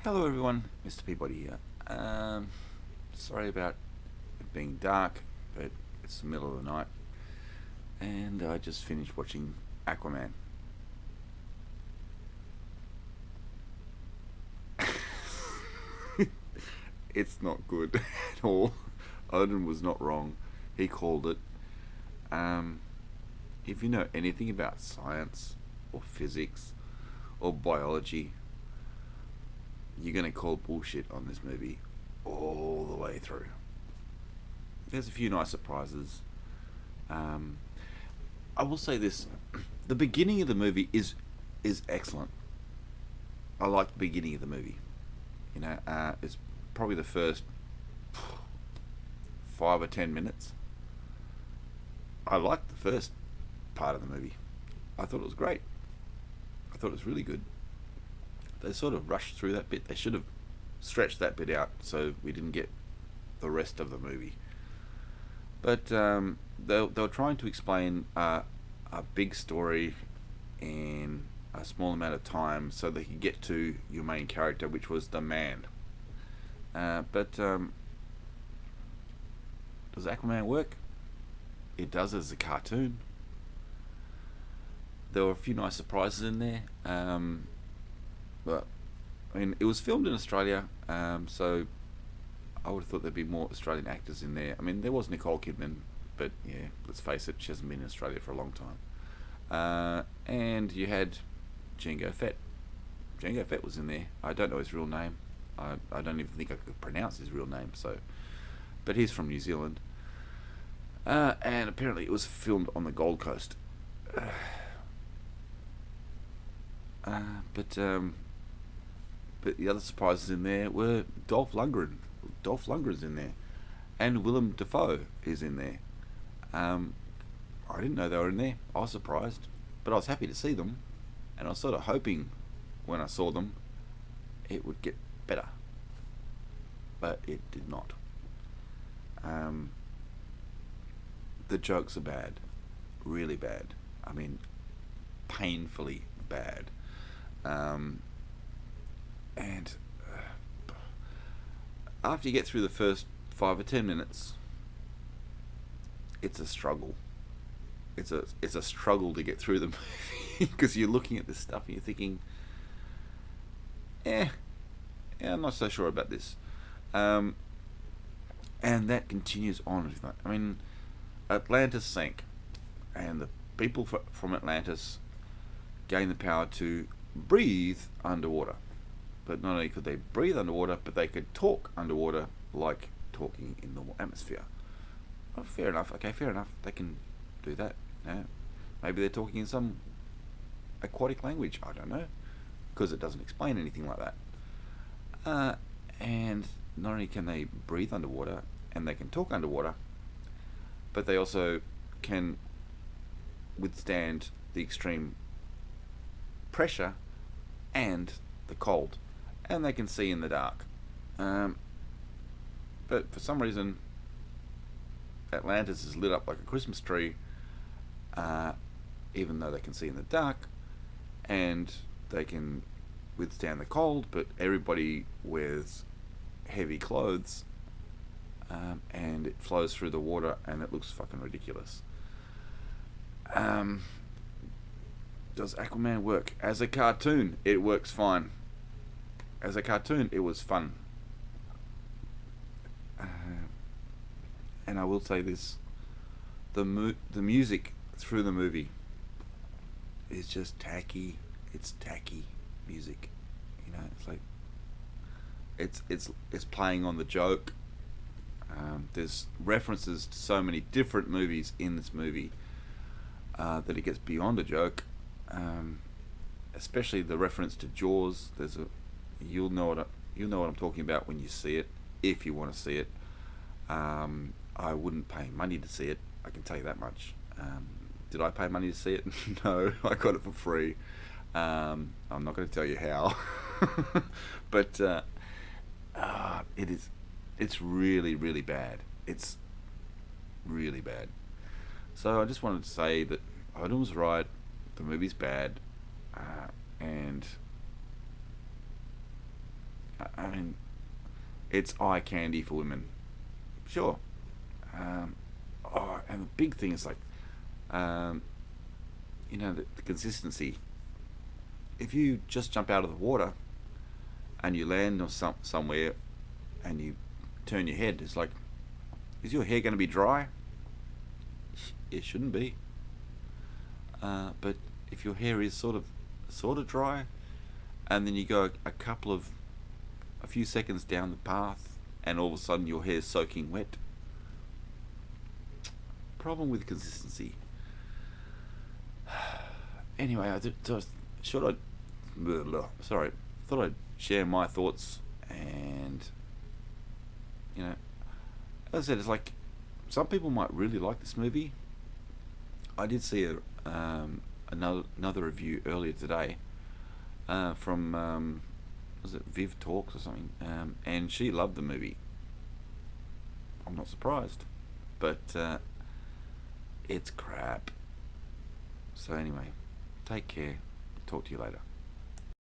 Hello everyone, Mr. Peabody here. Sorry about it being dark, but it's the middle of the night, and I just finished watching Aquaman. It's not good at all. Odin was not wrong. He called it. Um, if you know anything about science, or physics, or biology, you're gonna call bullshit on this movie all the way through. There's a few nice surprises. Um, I will say this: the beginning of the movie is excellent. I like the beginning of the movie. It's probably the first 5 or 10 minutes. I liked the first part of the movie. I thought it was great. I thought it was really good. They sort of rushed through that bit. They should have stretched that bit out so we didn't get the rest of the movie. But they were trying to explain a big story in a small amount of time so they could get to your main character, which was the man. But does Aquaman work? It does as a cartoon. There were a few nice surprises in there. But I mean, it was filmed in Australia, so I would have thought there'd be more Australian actors in there. I mean, there was Nicole Kidman, but yeah, let's face it, she hasn't been in Australia for a long time. And you had Django Fett. Django Fett was in there. I don't know his real name. I don't even think I could pronounce his real name. But he's from New Zealand, and apparently it was filmed on the Gold Coast. But the other surprises in there were Dolph Lundgren. Dolph Lundgren's in there, and Willem Dafoe is in there. I didn't know they were in there. I was surprised, but I was happy to see them, and I was sort of hoping when I saw them it would get better, but it did not. The jokes are bad, really bad. I mean, painfully bad. And after you get through the first 5 or 10 minutes, it's a struggle. It's a struggle to get through the movie because you're looking at this stuff and you're thinking, yeah, I'm not so sure about this. And that continues on. I mean, Atlantis sank, and the people from Atlantis gained the power to breathe underwater. But not only could they breathe underwater, but they could talk underwater like talking in normal atmosphere. Well, fair enough. Okay, fair enough. They can do that. Yeah. Maybe they're talking in some aquatic language. I don't know, because it doesn't explain anything like that. And not only can they breathe underwater and they can talk underwater, but they also can withstand the extreme pressure and the cold, and they can see in the dark. But for some reason, Atlantis is lit up like a Christmas tree, even though they can see in the dark, and they can withstand the cold, but everybody wears heavy clothes, and it flows through the water, and it looks fucking ridiculous. Does Aquaman work? As a cartoon, it works fine. As a cartoon, it was fun. And I will say this: the music through the movie is just tacky. It's tacky music. It's like it's playing on the joke. There's references to so many different movies in this movie that it gets beyond a joke. Especially the reference to Jaws. You'll know what I'm talking about when you see it, if you want to see it. I wouldn't pay money to see it. I can tell you that much. Did I pay money to see it? No, I got it for free. I'm not going to tell you how, but it's really, really bad. It's really bad. So I just wanted to say that Odin was right. The movie's bad, and I mean, it's eye candy for women, sure. Um, oh, and the big thing is like, um, the consistency. If you just jump out of the water and you land on somewhere and you turn your head, it's like, is your hair going to be dry? It shouldn't be. But if your hair is sort of dry, and then you go a few seconds down the path, and all of a sudden your hair's soaking wet. Problem with consistency. Anyway, should I? Sorry, thought I'd share my thoughts, and you know, as I said, it's like some people might really like this movie. I did see another review earlier today from was it Viv Talks or something, and she loved the movie. I'm not surprised, but it's crap. So anyway, take care. Talk to you later.